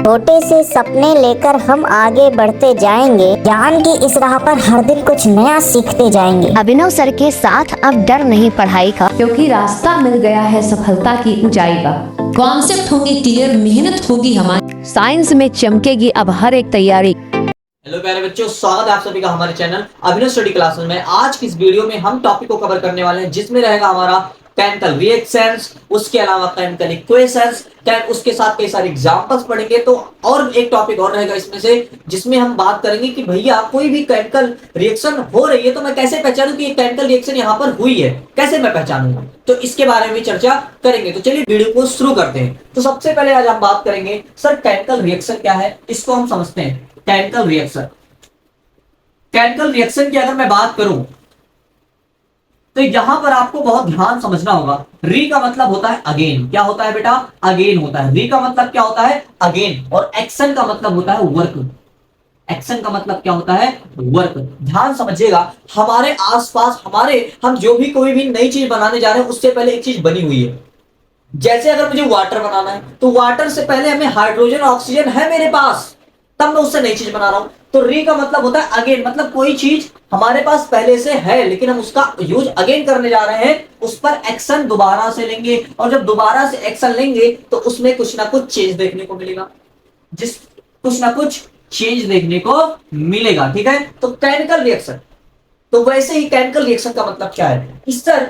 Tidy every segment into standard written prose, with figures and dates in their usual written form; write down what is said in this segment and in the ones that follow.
छोटे से सपने लेकर हम आगे बढ़ते जाएंगे। ज्ञान की इस राह पर हर दिन कुछ नया सीखते जाएंगे। अभिनव सर के साथ अब डर नहीं पढ़ाई का, क्योंकि रास्ता मिल गया है सफलता की ऊंचाई का। कॉन्सेप्ट होंगे क्लियर, मेहनत होगी हमारी, साइंस में चमकेगी अब हर एक तैयारी। हेलो प्यारे बच्चों, स्वागत है आप सभी का हमारे चैनल अभिनव स्टडी क्लासेस में। आज की इस वीडियो में हम टॉपिक को कवर करने वाले हैं जिसमें रहेगा हमारा केमिकल रिएक्शंस, उसके अलावा केमिकल इक्वेशंस, उसके साथ कई सारे एग्जांपल्स पढ़ेंगे। तो और एक टॉपिक और रहेगा इसमें से जिसमें हम बात करेंगे कि भैया कोई भी केमिकल रिएक्शन हो रही है तो मैं कैसे पहचानूं कि ये केमिकल रिएक्शन यहाँ पर हुई है, कैसे मैं पहचानूंगा, तो इसके बारे में भी चर्चा करेंगे। तो चलिए वीडियो को शुरू करते हैं। तो सबसे पहले आज हम बात करेंगे सर केमिकल रिएक्शन क्या है, इसको हम समझते हैं। केमिकल रिएक्शन, केमिकल रिएक्शन की अगर मैं बात करूं तो यहां पर आपको बहुत ध्यान समझना होगा। री का मतलब होता है अगेन। क्या होता है बेटा? अगेन होता है। री का मतलब क्या होता है? अगेन। और एक्शन का मतलब होता है वर्क। एक्शन का मतलब क्या होता है? वर्क। ध्यान समझिएगा, हमारे आसपास हम जो भी कोई भी नई चीज बनाने जा रहे हैं उससे पहले एक चीज बनी हुई है। जैसे अगर मुझे वाटर बनाना है तो वाटर से पहले हमें हाइड्रोजन ऑक्सीजन है मेरे पास, तब मैं उससे नई चीज बना रहा हूं। तो री का मतलब होता है अगेन, मतलब कोई चीज हमारे पास पहले से है लेकिन हम उसका यूज अगेन करने जा रहे हैं, उस पर एक्शन दोबारा से लेंगे। और जब दोबारा से एक्शन लेंगे तो उसमें कुछ ना कुछ चेंज देखने को मिलेगा, कुछ ना कुछ चेंज देखने को मिलेगा। ठीक है, तो केमिकल रिएक्शन। तो वैसे ही केमिकल रिएक्शन का मतलब क्या है? इस तरह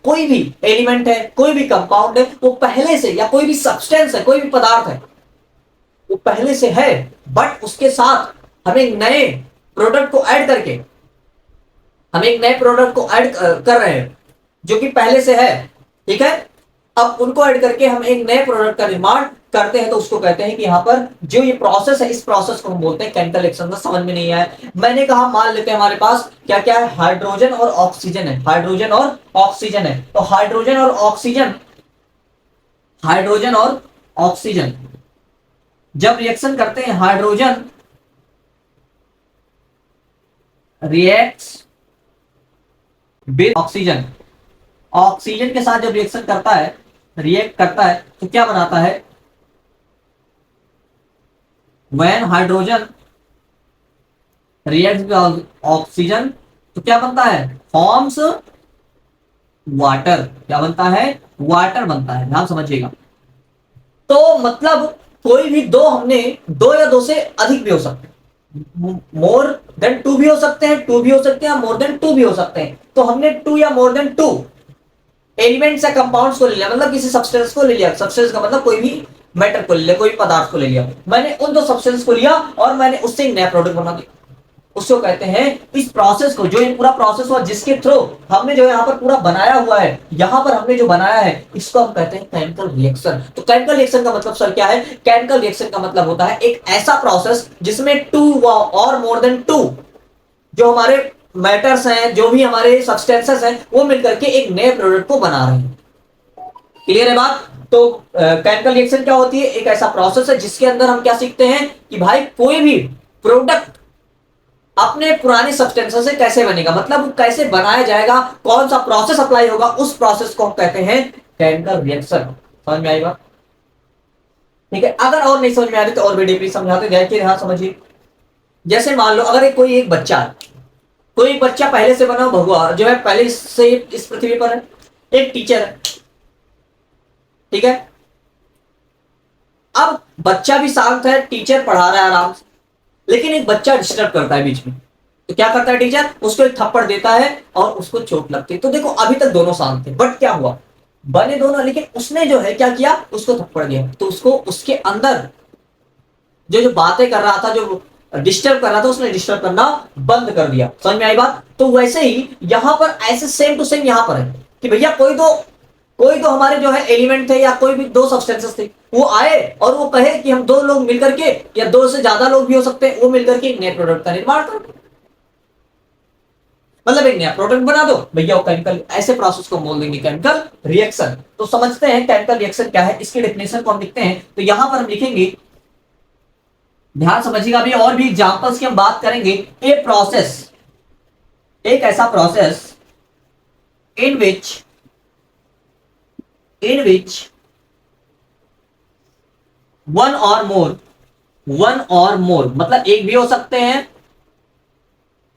कोई भी एलिमेंट है, कोई भी कंपाउंड है, वो पहले से, या कोई भी सब्सटेंस है, कोई भी पदार्थ है, वो पहले से है, बट उसके साथ हमें नए प्रोडक्ट को ऐड करके कर रहे हैं जो कि पहले से है। ठीक है, अब उनको ऐड करके हम एक नए प्रोडक्ट का निर्माण करते हैं तो उसको कहते हैं कि यहाँ पर जो ये प्रोसेस है, इस प्रोसेस को हम बोलते हैं केमिकल रिएक्शन। का समझ में नहीं आया, मैंने कहा मान लेते हैं हमारे पास क्या क्या है, हाइड्रोजन और ऑक्सीजन है। हाइड्रोजन और ऑक्सीजन है, तो हाइड्रोजन और ऑक्सीजन जब रिएक्शन करते हैं, hydrogen reacts with oxygen, oxygen के साथ जब रिएक्शन करता है, रिएक्ट करता है, तो क्या बनाता है? When hydrogen reacts with oxygen, तो क्या बनता है? Forms water. क्या बनता है? वाटर बनता है। ध्यान समझिएगा। तो मतलब कोई भी दो या दो से अधिक भी हो सकते हैं, मोर देन टू भी हो सकते हैं, टू भी हो सकते हैं, मोर देन टू भी हो सकते हैं। तो हमने टू या मोर देन टू एलिमेंट्स या कंपाउंड्स को ले लिया, मतलब किसी सब्सटेंस को ले लिया। सब्सटेंस का मतलब कोई भी मैटर को ले लिया, कोई पदार्थ को ले लिया। मैंने उन दो सब्सटेंस को लिया और मैंने उससे एक नया प्रोडक्ट बना दिया। उसको कहते हैं, इस प्रोसेस को, जो ये पूरा प्रोसेस हुआ जिसके थ्रू हमने जो यहाँ पर पूरा बनाया हुआ है, यहाँ पर हमने जो बनाया है, इसको हम कहते हैं केमिकल रिएक्शन। तो केमिकल रिएक्शन का मतलब सर क्या है? केमिकल रिएक्शन का मतलब होता है एक ऐसा प्रोसेस जिसमें टू और मोर देन टू जो हमारे मैटर्स हैं, जो भी हमारे सब्सटेंसेस हैं, वो मिलकर के एक नए प्रोडक्ट को बना रहे हैं। क्लियर है बात? तो केमिकल रिएक्शन क्या होती है? एक ऐसा प्रोसेस है जिसके अंदर हम क्या सीखते हैं कि भाई कोई भी प्रोडक्ट अपने पुराने सब्सटेंसेस से कैसे बनेगा, मतलब वो कैसे बनाया जाएगा, कौन सा प्रोसेस अप्लाई होगा, उस प्रोसेस को हम कहते हैं केमिकल रिएक्शन। समझ में आई बात? ठीक है, अगर और नहीं समझ में आ रही तो और भी डीपली समझाते जाए। हाँ समझिए, जैसे मान लो अगर कोई एक बच्चा पहले से बना भगवा जो है, पहले से इस पृथ्वी पर है, एक टीचर है। ठीक है, अब बच्चा भी शांत है, टीचर पढ़ा रहा है आराम से, लेकिन एक बच्चा डिस्टर्ब करता है बीच में। तो क्या करता है टीचर? उसको एक थप्पड़ देता है और उसको चोट लगती है। तो देखो अभी तक दोनों शांत थे, बट क्या हुआ, बने दोनों, लेकिन उसने जो है क्या किया, उसको थप्पड़ दिया। तो उसको उसके अंदर जो बातें कर रहा था, जो डिस्टर्ब कर रहा था, उसने डिस्टर्ब करना बंद कर दिया। समझ में आई बात? तो वैसे ही यहां पर ऐसे सेम टू सेम यहां पर है कि भैया कोई दो हमारे जो है एलिमेंट थे, या कोई भी दो सब्सटेंसेस थे, वो आए और वो कहे कि हम दो लोग मिलकर के, या दो से ज्यादा लोग भी हो सकते हैं, वो मिलकर के एक नए प्रोडक्ट का निर्माण कर दो, मतलब एक नया प्रोडक्ट बना दो भैया। वो केमिकल, ऐसे प्रोसेस को बोल देंगे केमिकल रिएक्शन। तो समझते हैं केमिकल रिएक्शन क्या है, इसकी डेफिनेशन को हम लिखते हैं। तो यहां पर हम लिखेंगे, ध्यान समझिएगा, अभी और भी एग्जांपल्स की हम बात करेंगे। ए प्रोसेस, एक ऐसा process in which one or more one or मोर मतलब एक भी हो सकते हैं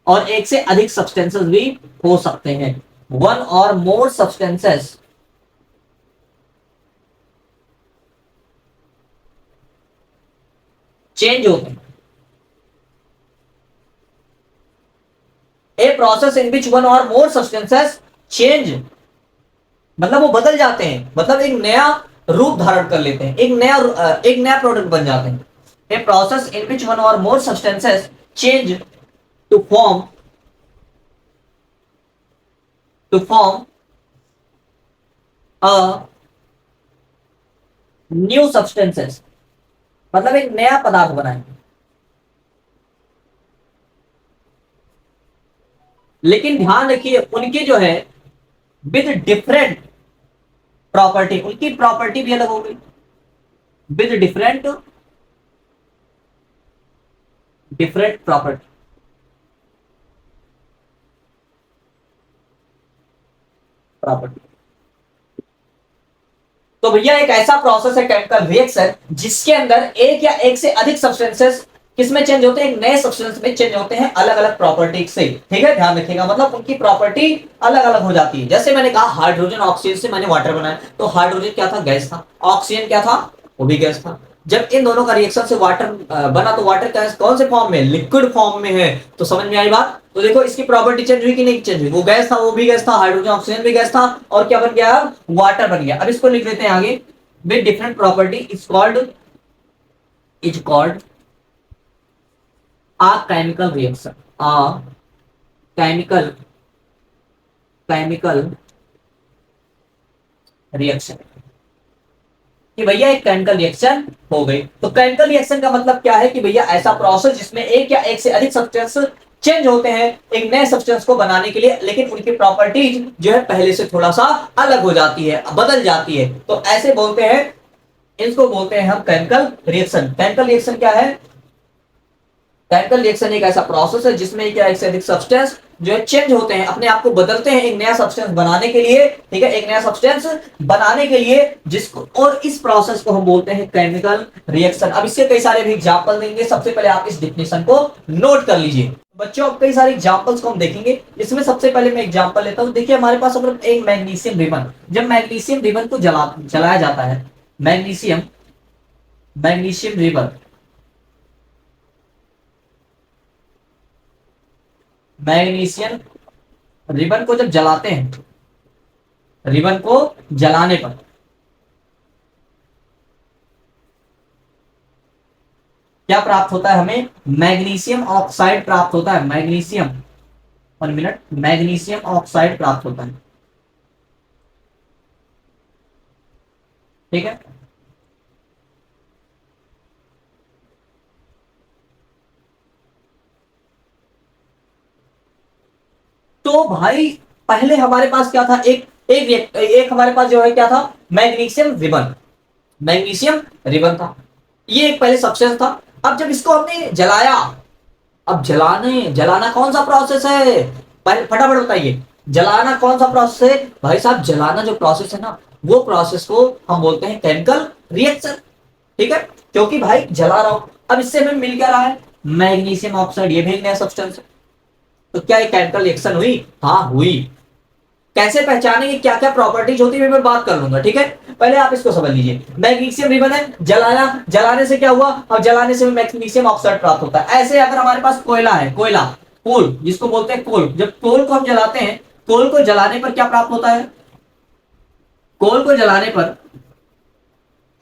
और एक से अधिक सब्सटेंसेस भी हो सकते हैं। One or more substances change होते हैं। A process in which one or more substances change मतलब वो बदल जाते हैं, मतलब एक नया रूप धारण कर लेते हैं, एक नया प्रोडक्ट बन जाते हैं। A process in which one or more substances change to form a new substances मतलब एक नया पदार्थ बनाए। लेकिन ध्यान रखिए उनकी जो है विद डिफरेंट प्रॉपर्टी, उनकी प्रॉपर्टी भी अलग हो गई, विद डिफरेंट प्रॉपर्टी। तो भैया एक ऐसा प्रोसेस है केमिकल रिएक्शन जिसके अंदर एक या एक से अधिक सब्सटेंसेस किसमें चेंज होते हैं, एक नए सब्सटेंस में चेंज होते हैं अलग अलग प्रॉपर्टी से। ठीक है, ध्यान रखिएगा, मतलब उनकी प्रॉपर्टी अलग अलग हो जाती है। जैसे मैंने कहा हाइड्रोजन ऑक्सीजन से मैंने वाटर बनाया, तो हाइड्रोजन क्या था, गैस था, ऑक्सीजन क्या था, वो भी गैस था। जब इन दोनों का रिएक्शन से वाटर बना तो वाटर कौन से फॉर्म में, लिक्विड फॉर्म में है। तो समझ में आई बात। तो देखो इसकी प्रॉपर्टी चेंज हुई कि नहीं चेंज हुई, वो गैस था, वो भी गैस था, हाइड्रोजन ऑक्सीजन भी गैस था, और क्या बन गया, वाटर बन गया। अब इसको लिख लेते हैं आगे, with different property is called a chemical reaction, a chemical reaction कि भैया एक केमिकल रिएक्शन हो गई। तो केमिकल रिएक्शन का मतलब क्या है कि भैया ऐसा प्रोसेस जिसमें एक या एक से अधिक सब्सटेंस चेंज होते हैं एक नए सब्सटेंस को बनाने के लिए, लेकिन उनकी प्रॉपर्टीज जो है पहले से थोड़ा सा अलग हो जाती है, बदल जाती है। तो ऐसे बोलते हैं, इसको बोलते हैं हम केमिकल रिएक्शन। केमिकल रिएक्शन क्या है, केमिकल रिएक्शन एक ऐसा प्रोसेस है जिसमें एक या एक से अधिक सब्सटेंस जो है चेंज होते हैं, अपने आप को बदलते हैं एक नया सब्सटेंस बनाने के लिए। ठीक है, एक नया सब्सटेंस बनाने के लिए जिसको, और इस प्रोसेस को हम बोलते हैं केमिकल रिएक्शन। अब इसके कई सारे भी एग्जांपल देंगे, सबसे पहले आप इस डेफिनेशन को नोट कर लीजिए बच्चों। अब कई सारे एग्जांपल्स को हम देखेंगे, इसमें सबसे पहले मैं एग्जांपल लेता हूं। देखिए हमारे पास अगर एक मैग्नीशियम रिबन, जब मैग्नीशियम रिबन को जलाया जाता है, मैग्नीशियम रिबन, मैग्नीशियम रिबन को जब जलाते हैं, रिबन को जलाने पर क्या प्राप्त होता है, हमें मैग्नीशियम ऑक्साइड प्राप्त होता है। मैग्नीशियम, 1 मिनट, मैग्नीशियम ऑक्साइड प्राप्त होता है। ठीक है, तो भाई पहले हमारे पास क्या था, एक हमारे पास जो है क्या था, मैग्नीशियम रिबन, मैग्नीशियम रिबन था, ये एक पहले सब्सटेंस था। अब जब इसको हमने जलाया, अब जलाना कौन सा प्रोसेस है, पहले फटाफट बताइए, जलाना कौन सा प्रोसेस है भाई साहब, जलाना जो प्रोसेस है ना, वो प्रोसेस को हम बोलते हैं केमिकल रिएक्शन। ठीक है, क्योंकि भाई जला रहा हूं, अब इससे हमें मिल क्या रहा है, मैग्नीशियम ऑक्साइड, ये भी एक नया सब्सटेंस है। तो क्या ये केमिकल रिएक्शन हुई, हाँ हुई। कैसे पहचानेंगे, क्या क्या प्रॉपर्टीज होती है मैं बात कर लूंगा। ठीक है, पहले आप इसको समझ लीजिए, मैग्नीशियम रिबन है, जलाने से क्या हुआ, अब जलाने से मैग्नीशियम ऑक्साइड प्राप्त होता है। ऐसे अगर हमारे पास कोयला है, कोल जिसको बोलते हैं कोल, जब कोल को हम जलाते हैं, कोल को जलाने पर क्या प्राप्त होता है, कोल को जलाने पर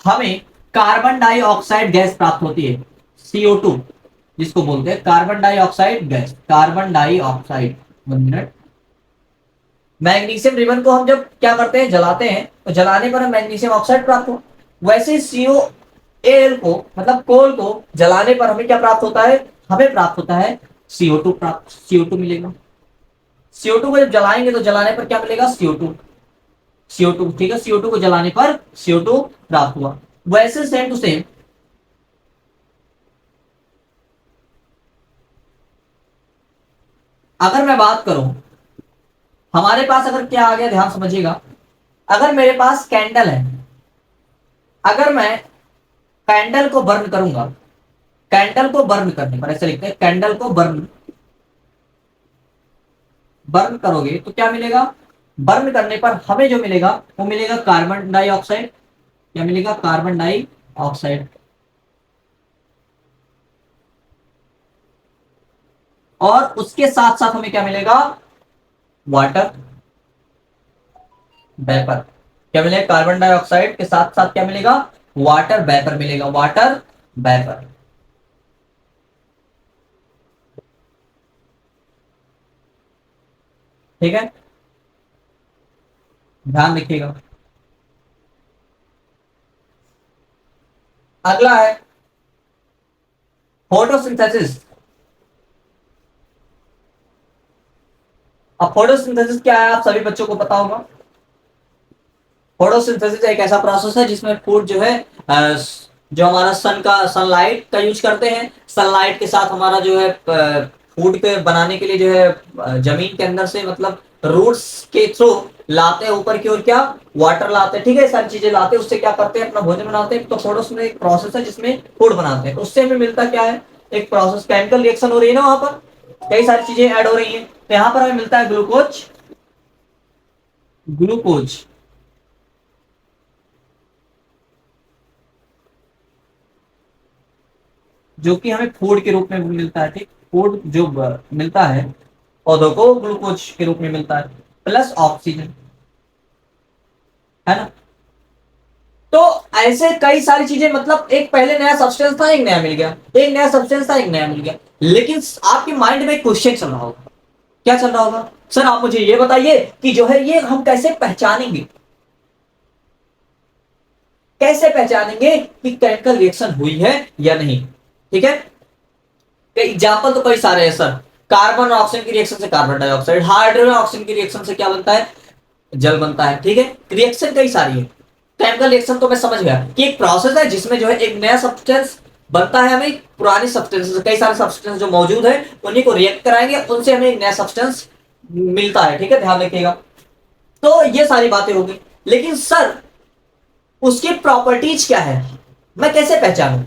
हमें कार्बन डाइऑक्साइड गैस प्राप्त होती है, CO2 जिसको बोलते हैं carbon dioxide gas, carbon dioxide. 1 minute, magnesium ribbon को हम जब क्या करते हैं, जलाते हैं, तो जलाने पर हम मैग्नीशियम ऑक्साइड प्राप्त हो। वैसे COAl को, मतलब कोल को जलाने पर हमें क्या प्राप्त होता है, हमें प्राप्त होता है CO2 मिलेगा। CO2 को जब जलाएंगे तो जलाने पर क्या मिलेगा, CO2। ठीक है, CO2 को जलाने पर CO2 प्राप्त हुआ। वैसे सेम टू सेम अगर मैं बात करूं, हमारे पास अगर क्या आ गया, ध्यान समझिएगा, अगर मेरे पास कैंडल है, अगर मैं कैंडल को बर्न करूंगा, कैंडल को बर्न करने पर, ऐसे लिखते हैं, कैंडल को बर्न करोगे तो क्या मिलेगा? बर्न करने पर हमें जो मिलेगा वो मिलेगा कार्बन डाइऑक्साइड। क्या मिलेगा? Carbon dioxide. और उसके साथ साथ हमें क्या मिलेगा? Water vapour. क्या मिलेगा? कार्बन डाइऑक्साइड के साथ साथ क्या मिलेगा? वाटर वेपर मिलेगा, वाटर वेपर। ठीक है, ध्यान रखिएगा। अगला है फोटोसिंथेसिस। अब फोटोसिंथेसिस क्या है आप सभी बच्चों को पता होगा। फोटोसिंथेसिस एक ऐसा प्रोसेस है जिसमें फूड जो है जो हमारा सनलाइट का यूज करते हैं, सनलाइट के साथ हमारा जो है फूड के बनाने के लिए जो है जमीन के अंदर से मतलब रूट्स के थ्रू लाते हैं ऊपर की ओर, क्या वाटर लाते हैं, ठीक है, सारी चीजें लाते हैं, उससे क्या करते हैं अपना भोजन बनाते हैं। तो फोटोसिंथेसिस एक प्रोसेस है जिसमें फूड बनाते हैं, उससे हमें मिलता क्या है? एक प्रोसेस, केमिकल रिएक्शन हो रही है ना, वहां पर कई सारी चीजें ऐड हो रही हैं, तो यहाँ पर हमें मिलता है ग्लूकोज। ग्लूकोज जो कि हमें फूड के रूप में मिलता है, ठीक, फूड जो मिलता है पौधों को ग्लूकोज के रूप में मिलता है, प्लस ऑक्सीजन, है ना। तो ऐसे कई सारी चीजें, मतलब एक पहले नया सब्सटेंस था, एक नया मिल गया, एक नया सब्सटेंस था, एक नया मिल गया। लेकिन आपके माइंड में एक क्वेश्चन चल रहा होगा, क्या चल रहा होगा? सर आप मुझे ये बताइए कि जो है ये हम कैसे पहचानेंगे, कैसे पहचानेंगे कि केमिकल रिएक्शन हुई है या नहीं? ठीक है, एग्जाम्पल तो कई सारे हैं सर। कार्बन और ऑक्सीजन की रिएक्शन से कार्बन डाइऑक्साइड, हाइड्रोजन और ऑक्सीजन की रिएक्शन से क्या बनता है? जल बनता है। ठीक है, रिएक्शन कई सारी है। केमिकल रिएक्शन तो मैं समझ गया कि एक प्रोसेस है जिसमें जो है एक नया सब्सटेंस बनता है, हमें पुरानी सब्सटेंस, कई सारे सब्सटेंस जो मौजूद है उन्हीं को रिएक्ट कराएंगे, उनसे हमें एक नया सब्सटेंस मिलता है। ठीक है, ध्यान रखिएगा। तो ये सारी बातें होगी, लेकिन सर उसकी प्रॉपर्टीज क्या है, मैं कैसे पहचानूं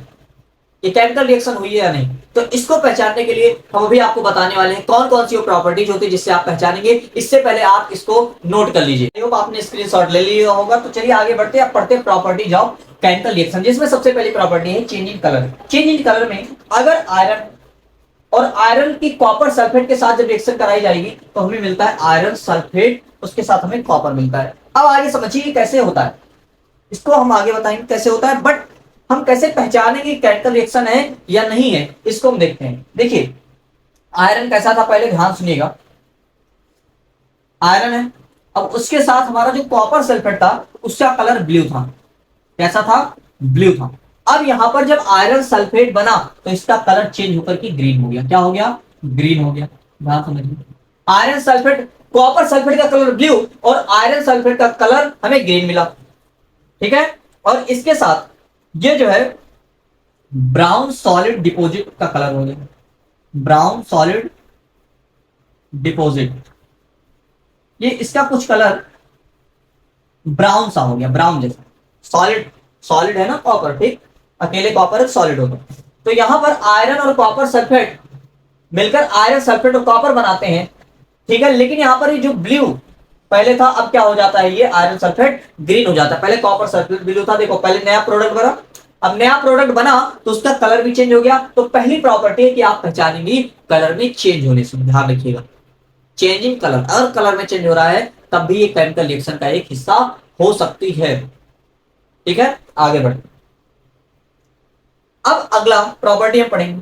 ये केमिकल रिएक्शन हुई है या नहीं? तो इसको पहचानने के लिए हम अभी आपको बताने वाले हैं कौन कौन सी वो प्रॉपर्टीज होती है जिससे आप पहचानेंगे। इससे पहले आप इसको नोट कर लीजिए। आपने स्क्रीनशॉट ले लिया होगा, तो चलिए आगे बढ़ते हैं। आप पढ़ते हैं प्रॉपर्टीज ऑफ केमिकल रिएक्शन, जिसमें सबसे पहली प्रॉपर्टी है change in colour. Change in colour में अगर आयरन और आयरन की कॉपर सल्फेट के साथ जब रिएक्शन कराई जाएगी तो हमें मिलता है आयरन सल्फेट, उसके साथ हमें कॉपर मिलता है। अब आगे समझिए कैसे होता है, इसको हम आगे बताएंगे कैसे होता है, बट हम कैसे पहचानेंगे केमिकल रिएक्शन है या नहीं है, इसको हम देखते हैं। देखिए आयरन कैसा था, पहले ध्यान सुनिएगा। आयरन है, अब उसके साथ हमारा जो कॉपर सल्फेट था उसका कलर ब्लू था। कैसा था? ब्लू था। अब यहां पर जब आयरन सल्फेट बना तो इसका कलर चेंज होकर के ग्रीन हो गया। क्या हो गया? ग्रीन हो गया। ध्यान समझिए, आयरन सल्फेट, कॉपर सल्फेट का कलर ब्लू और आयरन सल्फेट का कलर हमें ग्रीन मिला। ठीक है, और इसके साथ ये जो है ब्राउन सॉलिड डिपॉजिट का कलर हो गया, ब्राउन सॉलिड डिपॉजिट, ये इसका कुछ कलर ब्राउन सा हो गया, ब्राउन जैसा। सॉलिड, सॉलिड है ना कॉपर, ठीक, अकेले कॉपर सॉलिड होता। तो यहां पर आयरन और कॉपर सल्फेट मिलकर आयरन सल्फेट और कॉपर बनाते हैं। ठीक है, लेकिन यहां पर ये जो ब्लू पहले था, अब क्या हो जाता है, ये आयरन सल्फेट ग्रीन हो जाता है। पहले कॉपर सल्फेट ब्लू था, देखो पहले नया प्रोडक्ट बना, अब नया प्रोडक्ट बना तो उसका कलर भी चेंज हो गया। तो पहली प्रॉपर्टी है कि आप पहचानेंगे कलर में चेंज होने से। ध्यान रखिएगा, चेंज इन कलर, अगर कलर में चेंज हो रहा है तब भी ये केमिकल रिएक्शन का एक हिस्सा हो सकती है। ठीक है, आगे बढ़ते। अब अगला प्रॉपर्टी हम पढ़ेंगे।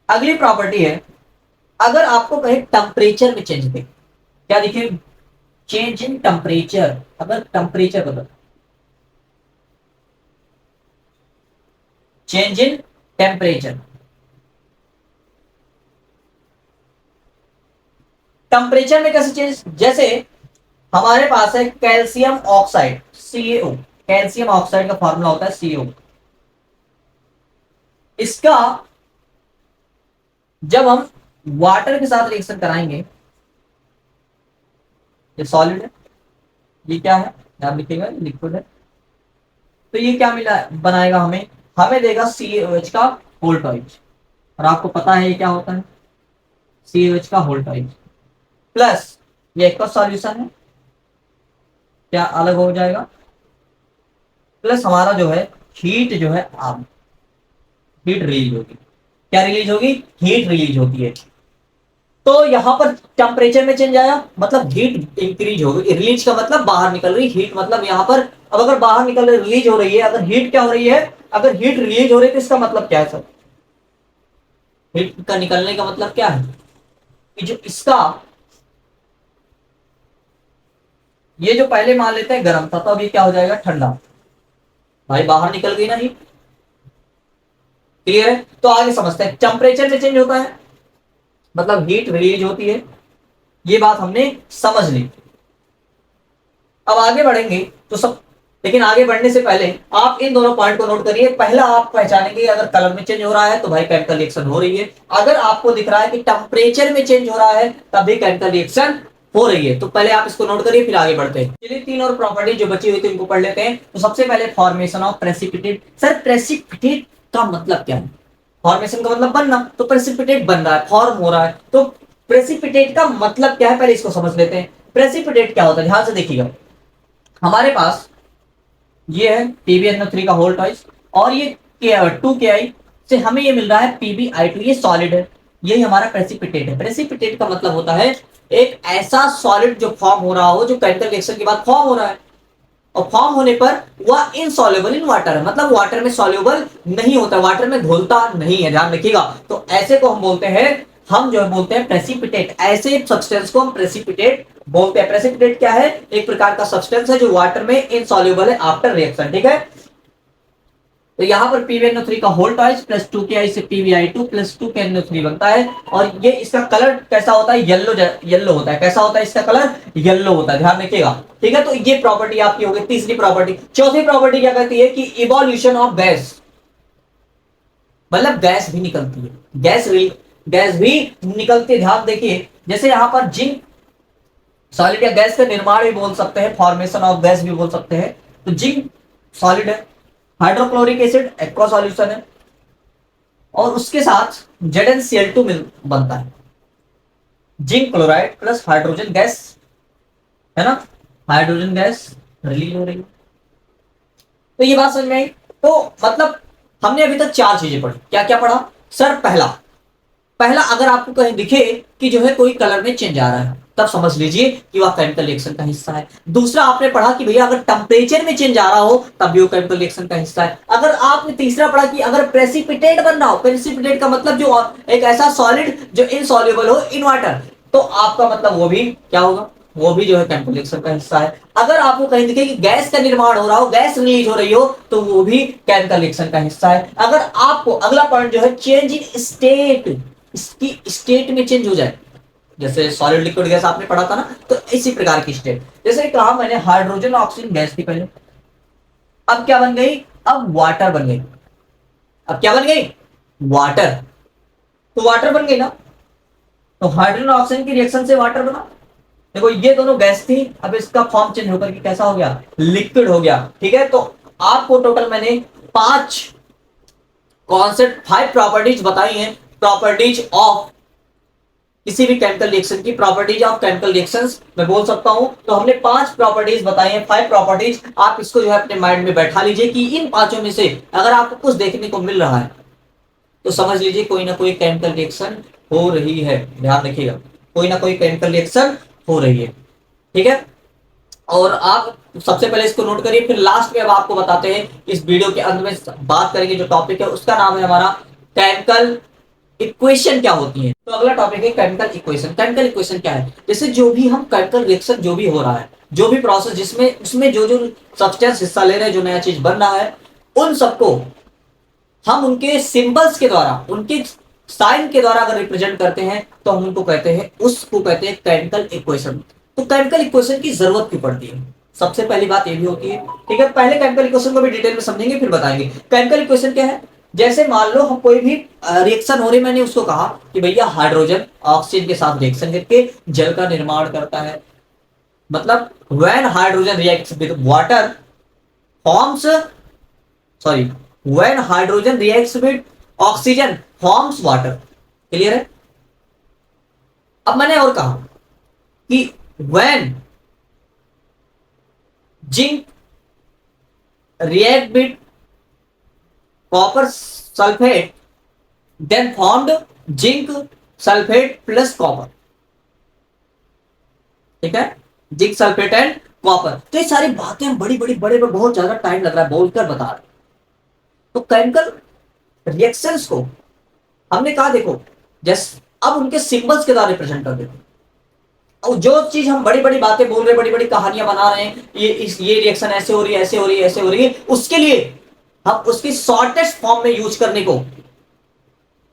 अगली प्रॉपर्टी है, अगर आपको कहे टेम्परेचर में चेंज देखे, क्या देखिए, चेंज इन टेम्परेचर, अगर टेम्परेचर बदल, चेंज इन टेम्परेचर, टेम्परेचर में कैसे चेंज, जैसे हमारे पास है calcium oxide CaO, calcium oxide का फॉर्मूला होता है CaO। इसका जब हम वाटर के साथ रिएक्शन कराएंगे, ये सॉलिड है, ये क्या है ध्यान रखिएगा, लिक्विड है, तो ये क्या मिला बनाएगा, हमें देगा CaOH का होल टॉइज, और आपको पता है ये क्या होता है, CH का होल टॉइज प्लस ये एक सॉल्यूशन है, क्या अलग हो जाएगा, प्लस हमारा जो है हीट जो है आप हीट रिलीज होगी, क्या रिलीज होगी, हीट रिलीज होती है। तो यहां पर टेम्परेचर में चेंज आया मतलब हीट इंक्रीज हो गई, रिलीज का मतलब बाहर निकल रही, हीट मतलब यहां पर अब अगर बाहर निकल रही रिलीज हो रही है, अगर हीट क्या हो रही है, अगर हीट रिलीज हो रही है तो इसका मतलब क्या है सर, हीट का निकलने का मतलब क्या है कि जो इसका ये जो पहले मान लेते हैं गर्म था तो अब ये क्या हो जाएगा ठंडा, भाई बाहर निकल गई ना हीट, क्लियर है। तो आगे समझते हैं, टेम्परेचर में चेंज होता है मतलब हीट रिलीज होती है, ये बात हमने समझ ली। अब आगे बढ़ेंगे तो सब, लेकिन आगे बढ़ने से पहले आप इन दोनों पॉइंट को नोट करिए। पहला आप पहचानेंगे अगर कलर में चेंज हो रहा है तो भाई केमिकल रिएक्शन हो रही है, अगर आपको दिख रहा है कि टेम्परेचर में चेंज हो रहा है तब भी केमिकल रिएक्शन हो रही है। तो पहले आप इसको नोट करिए फिर आगे बढ़ते हैं। चलिए तीन और प्रॉपर्टी जो बची हुई थी उनको पढ़ लेते हैं। तो सबसे पहले formation of precipitate. Sir precipitate का मतलब क्या है, फॉर्मेशन का मतलब बनना, तो प्रेसिपिटेट बन रहा है, फॉर्म हो रहा है, तो प्रेसिपिटेट का मतलब क्या है पहले इसको समझ लेते हैं। प्रेसिपिटेट क्या होता है, ध्यान से देखिएगा, हमारे पास ये है PbNO3 का होल टॉइस और ये 2Ki से हमें ये मिल रहा है PbI2, ये सॉलिड है, यही हमारा प्रेसिपिटेट है। प्रेसिपिटेट का मतलब होता है एक ऐसा सॉलिड जो फॉर्म हो रहा हो, जो केमिकल रिएक्शन के बाद फॉर्म हो रहा है और फॉर्म होने पर वह इनसॉल्युबल इन वाटर है, मतलब वाटर में सॉल्युबल नहीं होता, वाटर में घुलता नहीं है, ध्यान रखिएगा। तो ऐसे को हम बोलते हैं, हम जो है बोलते हैं प्रेसिपिटेट, ऐसे सब्सटेंस को हम प्रेसिपिटेट बोलते हैं। प्रेसिपिटेट क्या है, एक प्रकार का सब्सटेंस है जो वाटर में इनसॉल्युबल है आफ्टर रिएक्शन, ठीक है। तो यहां पर PbNO3 का होल टॉइस प्लस 2Ki से PbI2 प्लस 2KNO3 बनता है और ये इसका कलर कैसा होता है, येलो येलो होता है, कैसा होता है इसका कलर, येलो होता है, ध्यान रखिएगा, ठीक है। तो ये प्रॉपर्टी आपकी हो गई तीसरी प्रॉपर्टी। चौथी प्रॉपर्टी क्या कहती है कि इवोल्यूशन ऑफ गैस, मतलब गैस भी निकलती है, गैस भी निकलती है, ध्यान देखिए। जैसे यहां पर जिंक सॉलिड या गैस का निर्माण भी बोल सकते हैं, फॉर्मेशन ऑफ गैस भी बोल सकते हैं। तो जिंक सॉलिड है, हाइड्रोक्लोरिक एसिड एक्वा सॉल्यूशन है और उसके साथ ZnCl2 मिल बनता है, zinc chloride plus hydrogen gas, है ना, हाइड्रोजन गैस रिलीज हो रही है। तो ये बात समझ में आई। तो मतलब हमने अभी तक चार चीजें पढ़ी, क्या क्या पढ़ा सर, पहला अगर आपको कहीं दिखे कि जो है कोई कलर में चेंज आ रहा है तब समझ लीजिए कि वह केमिकल रिएक्शन का हिस्सा है। दूसरा आपने पढ़ा कि भैया अगर टेम्परेचर में चेंज आ रहा हो तब भी वो केमिकल रिएक्शन का हिस्सा है। अगर आपने तीसरा पढ़ा कि अगर प्रेसिपिटेट बन रहा हो, प्रेसिपिटेट का मतलब जो एक ऐसा सॉलिड जो इनसॉल्युबल हो इन वाटर, तो आपका मतलब वो भी क्या होगा, वो भी जो है केमिकल रिएक्शन का हिस्सा है। अगर आपको कहीं दिखे कि गैस का निर्माण हो रहा हो, गैस रिलीज हो रही हो, तो वो भी केमिकल रिएक्शन का हिस्सा है। अगर आपको अगला पॉइंट जो है चेंज इन स्टेट, इसकी स्टेट में चेंज हो जाए, जैसे सॉलिड लिक्विड गैस आपने पढ़ा था ना, तो इसी प्रकार की स्टेट, जैसे कहा मैंने हाइड्रोजन ऑक्सीजन गैस थी पहले, अब क्या बन गई, अब वाटर बन गई, अब क्या बन गई, वाटर, तो वाटर बन गई ना, तो हाइड्रोजन ऑक्सीजन की रिएक्शन से वाटर बना। देखो ये दोनों गैस थी, अब इसका फॉर्म चेंज होकर के कैसा हो गया, लिक्विड हो गया, ठीक है। तो आपको टोटल मैंने 5 कॉन्सेप्ट 5 प्रॉपर्टीज बताई हैं, प्रॉपर्टीज ऑफ किसी भी केमिकल रिएक्शन की, प्रॉपर्टीज ऑफ केमिकल रिएक्शंस मैं बोल सकता हूं। तो हमने 5 प्रॉपर्टीज बताई हैं, 5 प्रॉपर्टीज, आप इसको जो है अपने माइंड में बैठा लीजिए कि इन पांचों में से अगर आपको कुछ देखने को मिल रहा है तो समझ लीजिए कोई ना कोई केमिकल रिएक्शन हो रही है, ध्यान रखिएगा, कोई ना कोई केमिकल रिएक्शन हो रही है, ठीक है। और आप सबसे पहले इसको नोट करिए, फिर लास्ट में अब आपको बताते हैं, इस वीडियो के अंत में बात करेंगे जो टॉपिक है उसका नाम है हमारा केमिकल इक्वेशन क्या होती है। तो अगला टॉपिक है केमिकल इक्वेशन। केमिकल इक्वेशन क्या है, जैसे जो भी हम केमिकल रिएक्शन जो भी हो रहा है, जो भी प्रोसेस जिसमें उसमें जो जो सब्सटेंस हिस्सा ले रहे हैं, जो नया चीज बन रहा है, उन सबको हम उनके सिंबल्स के द्वारा, उनके साइन के द्वारा अगर रिप्रेजेंट करते हैं तो हम उनको कहते हैं, उसको कहते हैं केमिकल इक्वेशन। तो केमिकल इक्वेशन की जरूरत क्यों पड़ती है, सबसे पहली बात ये भी होती है, ठीक है। पहले केमिकल इक्वेशन को भी डिटेल में समझेंगे फिर बताएंगे। केमिकल इक्वेशन क्या है, जैसे मान लो हम कोई भी रिएक्शन हो रही, मैंने उसको कहा कि भैया हाइड्रोजन ऑक्सीजन के साथ रिएक्शन करके जल का निर्माण करता है, मतलब when hydrogen reacts with water forms, when hydrogen reacts with oxygen forms water. Clear है? अब मैंने और कहा कि when zinc react with copper sulfate then formed zinc sulfate plus copper। ठीक है, जिंक सल्फेट एंड कॉपर। तो ये सारी बातें हम बड़ी बड़ी बड़े पर बहुत ज्यादा टाइम लग रहा है बोलकर बता रहे। तो केमिकल रिएक्शंस को हमने कहा देखो जस्ट अब उनके सिंबल्स के द्वारा रिप्रेजेंट कर देते हैं। और जो चीज हम बड़ी बड़ी बातें बोल रहे हैं, बड़ी बड़ी कहानियां बना रहे हैं, ये रिएक्शन ऐसे हो रही है, ऐसे हो रही है, ऐसे हो रही है, उसके लिए हम उसकी शॉर्टेस्ट फॉर्म में यूज करने को,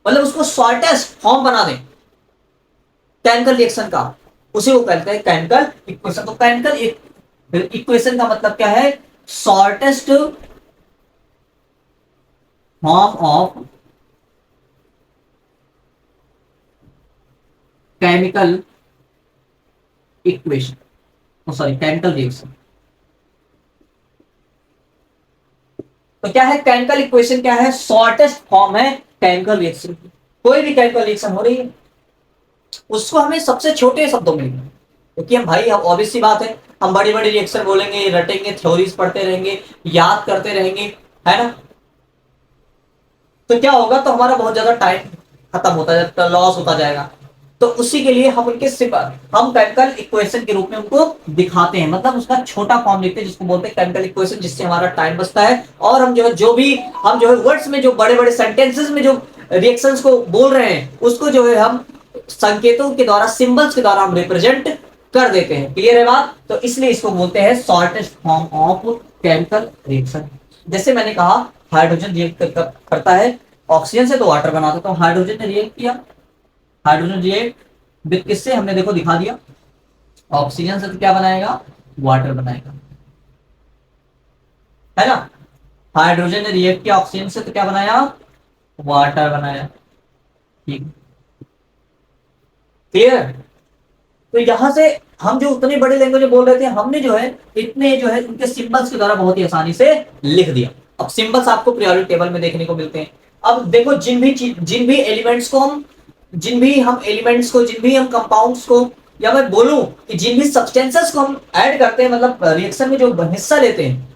मतलब उसको शॉर्टेस्ट फॉर्म बना दें केमिकल रिएक्शन का, उसे वो कहते हैं केमिकल इक्वेशन। तो केमिकल इक्वेशन का मतलब क्या है? Shortest form of chemical equation, sorry chemical reaction. तो क्या है केमिकल इक्वेशन? क्या है? शॉर्टेस्ट फॉर्म है केमिकल रिएक्शन की। कोई भी केमिकल रिएक्शन हो रही है उसको हमें सबसे छोटे शब्दों में लिखना है, क्योंकि हम भाई हम ऑब्वियस सी बात है हम बड़ी बड़ी रिएक्शन बोलेंगे, रटेंगे, थ्योरीज पढ़ते रहेंगे, याद करते रहेंगे, है ना? तो क्या होगा? तो हमारा बहुत ज्यादा टाइम खत्म होता जाएगा, लॉस होता जाएगा। तो उसी के लिए हम उनके हम केमिकल इक्वेशन के रूप में उनको दिखाते हैं, मतलब उसका छोटा फॉर्म लिखते हैं जिसको बोलते हैं केमिकल इक्वेशन, जिससे हमारा टाइम बचता है। और हम जो है वर्ड्स में, जो बड़े बड़े सेंटेंसेस में जो रिएक्शंस को बोल रहे हैं उसको जो है हम संकेतों के द्वारा, सिंबल्स के द्वारा हम रिप्रेजेंट कर देते हैं। क्लियर है बात? तो इसलिए इसको बोलते हैं shortest form of chemical reaction. जैसे मैंने कहा हाइड्रोजन रिएक्ट करता है ऑक्सीजन से तो वाटर बनाता, तो हाइड्रोजन ने रिएक्ट किया, हाइड्रोजन रिएक्ट विद किससे? हमने देखो दिखा दिया, ऑक्सीजन से तो क्या बनाएगा? वाटर बनाएगा, है ना? हाइड्रोजन ने रिएक्ट किया ऑक्सीजन से तो क्या बनाया? वाटर बनाया। ठीक, क्लियर? तो यहां से हम जो उतनी बड़ी लैंग्वेज में बोल रहे थे, हमने जो है इतने जो है उनके सिंबल्स के द्वारा बहुत ही आसानी से लिख दिया। अब सिंबल्स आपको पीरियोडिक टेबल में देखने को मिलते हैं। अब देखो जिन भी एलिमेंट्स को हम जिन भी हम कंपाउंड्स को, या मैं बोलूं कि जिन भी सब्सटेंसेस को हम ऐड करते हैं, मतलब रिएक्शन में जो हिस्सा लेते हैं,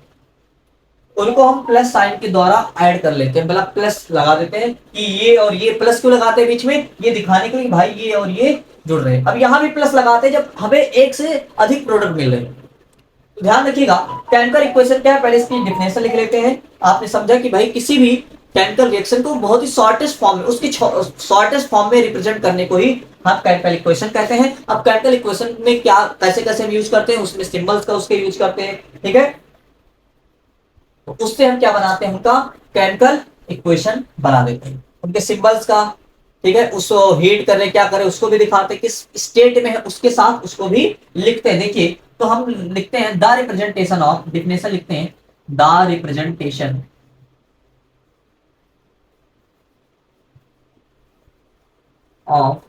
उनको हम प्लस साइन के द्वारा ऐड कर लेते हैं, मतलब प्लस लगा देते हैं कि ये और ये। प्लस क्यों लगाते हैं बीच में? ये दिखाने के लिए भाई ये और ये जुड़ रहे हैं। अब यहां भी प्लस लगाते हैं जब हमें एक से अधिक प्रोडक्ट मिल रहे हैं। तो ध्यान रखिएगा केमिकल इक्वेशन क्या है, पहले इसकी डिफिनेशन लिख लेते हैं। आपने समझा कि भाई किसी भी केमिकल रिएक्शन को बहुत ही शॉर्टेस्ट फॉर्म में, उसकी शॉर्टेस्ट फॉर्म में रिप्रेजेंट करने को ही हम केमिकल इक्वेशन कहते हैं। अब केमिकल इक्वेशन में क्या कैसे कैसे हम यूज करते हैं, उसमें सिंबल्स का उसके यूज करते हैं। ठीक है, तो उससे हम क्या बनाते हैं? उनका केमिकल इक्वेशन बना देते हैं, उनके सिंबल्स का। ठीक है, उसको हीट करें क्या करें उसको भी दिखाते हैं, किस स्टेट में है उसके साथ उसको भी लिखते हैं। देखिए तो हम लिखते हैं द रिप्रेजेंटेशन ऑफ, डिफिनेशन लिखते हैं the representation of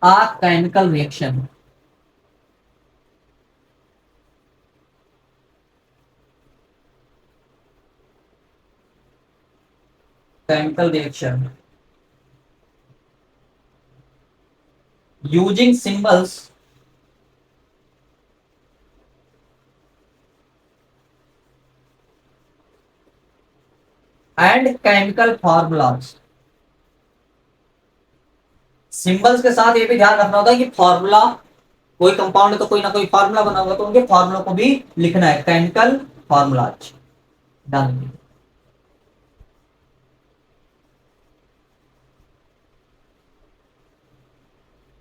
a chemical reaction using symbols and chemical formulas। Symbols के साथ ये भी ध्यान रखना होता है कि फॉर्मूला, कोई कंपाउंड है तो कोई ना कोई फॉर्मूला बना होगा, तो उनके फॉर्मूला को भी लिखना है, केमिकल फॉर्मूलाज। ध्यान रखिए।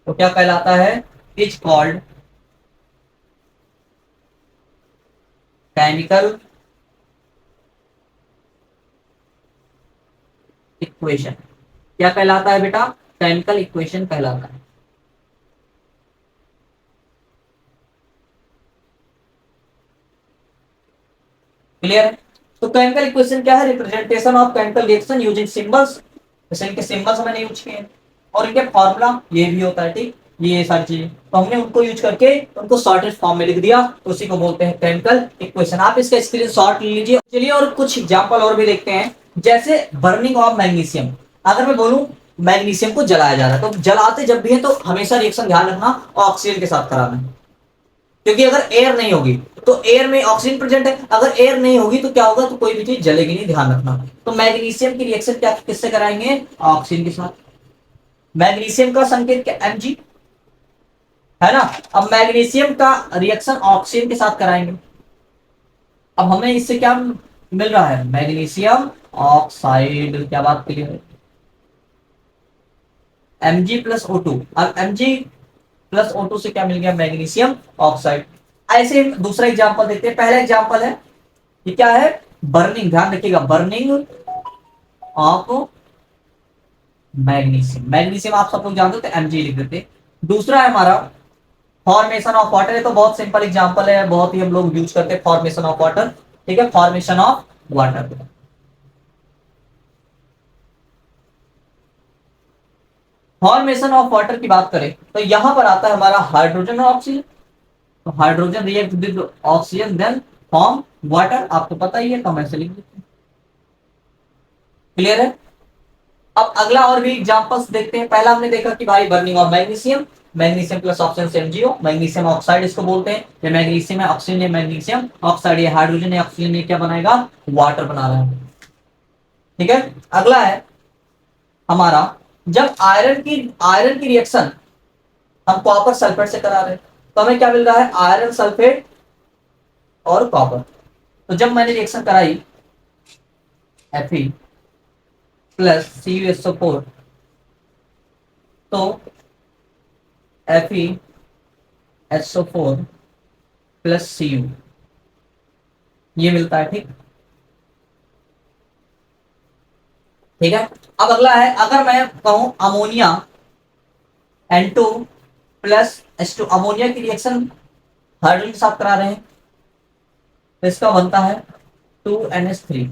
तो क्या कहलाता है? Is called chemical equation. क्या कहलाता है बेटा? केमिकल इक्वेशन कहलाता है। क्लियर है? तो केमिकल इक्वेशन क्या है? Representation of chemical reaction using symbols. जैसे इनके सिंबल्स मैंने यूज किए और इनके फॉर्मूला ये भी होता है। ठीक, ये सारी चीजें, तो हमने उनको यूज करके उनको शॉर्टेज फॉर्म में लिख दिया, तो उसी को बोलते हैं केमिकल इक्वेशन। आप इसका स्क्रीनशॉट ले लीजिए। चलिए और कुछ एग्जांपल और भी देखते हैं, जैसे बर्निंग ऑफ मैग्नीशियम। अगर मैं बोलूं मैग्नीशियम को जलाया जा रहा है, तो जलाते जब भी है तो हमेशा रिएक्शन ध्यान रखना ऑक्सीजन के साथ कराना है, क्योंकि अगर एयर नहीं होगी तो एयर में ऑक्सीजन प्रेजेंट है, अगर एयर नहीं होगी तो क्या होगा, तो कोई भी चीज जलेगी नहीं, ध्यान रखना। तो मैग्नीशियम की रिएक्शन क्या किससे कराएंगे, ऑक्सीजन के साथ। मैग्नीशियम का संकेत क्या, Mg है ना। अब मैग्नीशियम का रिएक्शन ऑक्सीजन के साथ कराएंगे। अब हमें इससे क्या मिल रहा है, मैग्नीशियम ऑक्साइड। क्या बात क्लियर है, Mg प्लस O2। अब Mg प्लस O2 से क्या मिल गया, मैग्नीशियम ऑक्साइड। ऐसे दूसरा एग्जांपल देखते हैं। पहला एग्जांपल है, ये क्या है, बर्निंग, ध्यान रखिएगा, बर्निंग ऑफ मैग्नीशियम। मैग्नीशियम आप सब लोग जानते हो, तो Mg लिख देते। दूसरा है हमारा फॉर्मेशन ऑफ वाटर। है तो बहुत सिंपल एग्जांपल है, बहुत ही हम लोग यूज करते हैं, फॉर्मेशन ऑफ वाटर। ठीक है, formation of water. Formation of water की बात करें तो यहां पर आता है हमारा हाइड्रोजन और ऑक्सीजन। तो hydrogen react with oxygen then form water, आपको पता ही है, तो हम ऐसे लिख देते हैं। क्लियर है। अब अगला और भी एग्जांपल्स देखते हैं। पहला हमने देखा कि भाई burning of magnesium, magnesium plus oxygen से MgO, मैग्नीशियम ऑक्साइड इसको बोलते हैं। ये मैग्नीशियम है, ऑक्सीजन है, मैग्नीशियम ऑक्साइड, ये हाइड्रोजन है, ऑक्सीजन, ये क्या बनाएगा, वाटर बना रहा है। ठीक है। अगला है हमारा, जब आयरन की रिएक्शन हम कॉपर सल्फेट से करा रहे हैं, तो हमें क्या मिल रहा है, आयरन सल्फेट और कॉपर। तो जब मैंने रिएक्शन कराई Fe प्लस CuSO4, तो FeSO4 प्लस Cu ये मिलता है। ठीक ठीक है। अब अगला है, अगर मैं कहूं ammonia N2 plus H2, ammonia की रिएक्शन हाइड्रोजन के साथ करा रहे हैं, तो इसका बनता है 2NH3।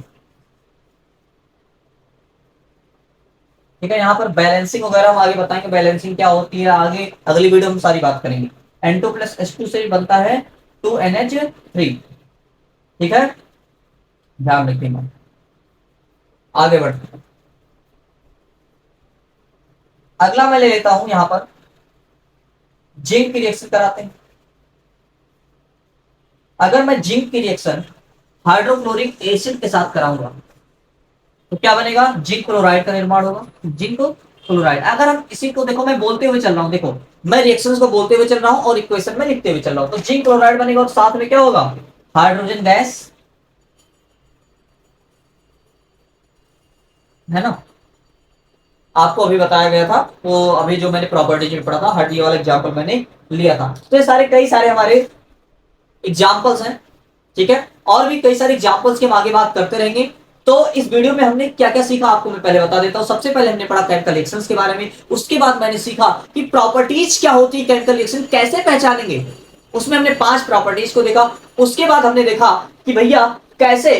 ठीक है। यहां पर बैलेंसिंग वगैरह हम आगे बताएंगे, बैलेंसिंग क्या होती है आगे अगली वीडियो में सारी बात करेंगे। N2 प्लस H2 से बनता है 2NH3। ठीक है, ध्यान रखिएगा। आगे बढ़ते हैं। अगला मैं ले लेता हूं यहां पर जिंक की रिएक्शन कराते हैं। अगर मैं जिंक की रिएक्शन हाइड्रोक्लोरिक एसिड के साथ कराऊंगा तो क्या बनेगा, जिंक क्लोराइड का निर्माण होगा, जिंक क्लोराइड। अगर हम इसी को देखो, मैं बोलते हुए चल रहा हूं, देखो मैं रिएक्शंस को बोलते हुए चल रहा हूं और इक्वेशन में लिखते हुए चल रहा हूं, तो जिंक क्लोराइड बनेगा और साथ में क्या होगा, हाइड्रोजन गैस, है ना। आपको अभी बताया गया था, वो अभी जो मैंने प्रॉपर्टीज में पढ़ा था, हर ये वाला एग्जांपल मैंने लिया था। तो ये सारे कई सारे हमारे एग्जांपल्स हैं। ठीक है, और भी कई सारे एग्जांपल्स की हम आगे बात करते रहेंगे। तो इस वीडियो में हमने क्या क्या सीखा आपको मैं पहले बता देता हूं। सबसे पहले हमने पढ़ा केमिकल रिएक्शंस के बारे में, उसके बाद मैंने सीखा कि प्रॉपर्टीज क्या होती है, केमिकल रिएक्शन कैसे पहचानेंगे, उसमें हमने 5 प्रॉपर्टीज को देखा। उसके बाद हमने देखा कि भैया कैसे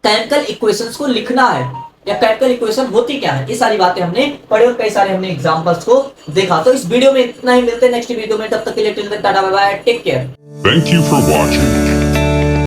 केमिकल इक्वेशंस को लिखना है या केमिकल इक्वेशन होती क्या है, ये सारी बातें हमने पढ़ी और कई सारे हमने एग्जांपल्स को देखा। तो इस वीडियो में इतना ही, मिलते हैं नेक्स्ट वीडियो में, तब तक के लिए tata bye bye, take care. Thank you for watching.